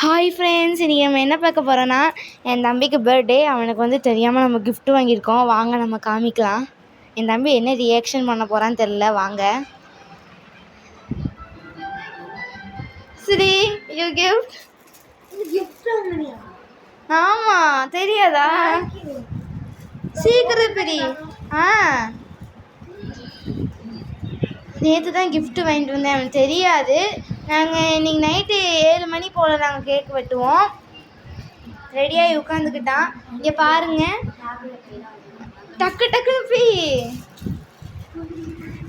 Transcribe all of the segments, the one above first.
Hi friends, இன்றைக்கி நம்ம என்ன பார்க்க போகிறோன்னா, என் தம்பிக்கு பர்த்டே. அவனுக்கு வந்து தெரியாமல் நம்ம கிஃப்ட் வாங்கியிருக்கோம். வாங்க நம்ம காமிக்கலாம். என் தம்பி என்ன ரியாக்ஷன் பண்ண போகிறான்னு தெரில. வாங்க. சரி, யூ கிஃப்ட் ஆமாம், தெரியாதா? சீக்கிரம் பெரி. நேற்று தான் கிஃப்ட்டு வாங்கிட்டு வந்தேன். அவனுக்கு தெரியாது. நாங்கள் இன்றைக்கி நைட்டு 7 மணி போல் நாங்கள் கேக் வெட்டுவோம். ரெடியாகி உட்காந்துக்கிட்டான். இங்கே பாருங்கள், டக்கு டக்குன்னு போய்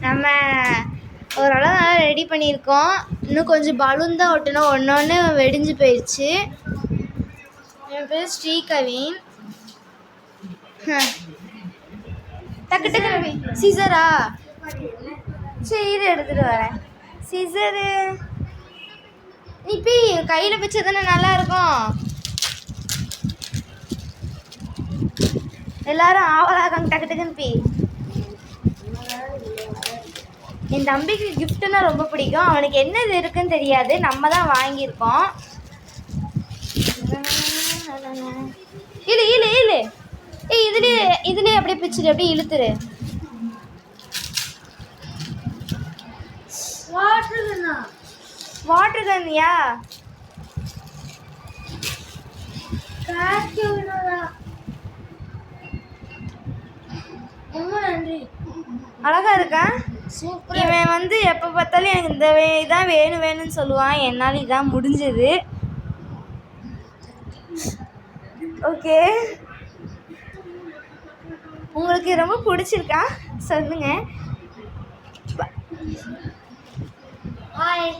நம்ம ஓரளவு நல்லா ரெடி பண்ணியிருக்கோம். இன்னும் கொஞ்சம் பலூன் தான் ஒட்டணும். ஒன்று வெடிஞ்சு போயிடுச்சு. என் பேர் ஸ்ரீகவின். டக்கு டக்குன்னு போய் சீசரா? சரி, எடுத்துகிட்டு வரேன். சிசரு நீ போய் கையில் வச்சா தானே நல்லாயிருக்கும். எல்லாரும் ஆவலாகாங்க. டக்கு டக்குன்னு போய். என் தம்பிக்கு கிஃப்ட்டுன்னா ரொம்ப பிடிக்கும். அவனுக்கு என்னது இருக்குன்னு தெரியாது. நம்ம தான் வாங்கியிருக்கோம். இழு இழு இழு. இதுலேயே அப்படியே பிச்சுட்டு அப்படியே இழுத்துரு. வாட்டர் கன்னியா? அழகா இருக்கா? இவன் வந்து எப்போ பார்த்தாலும் எனக்கு இந்த இதான் வேணும்னு சொல்லுவான். என்னால் இதான் முடிஞ்சது. ஓகே, உங்களுக்கு ரொம்ப பிடிச்சிருக்கா? சொல்லுங்க. பாய்.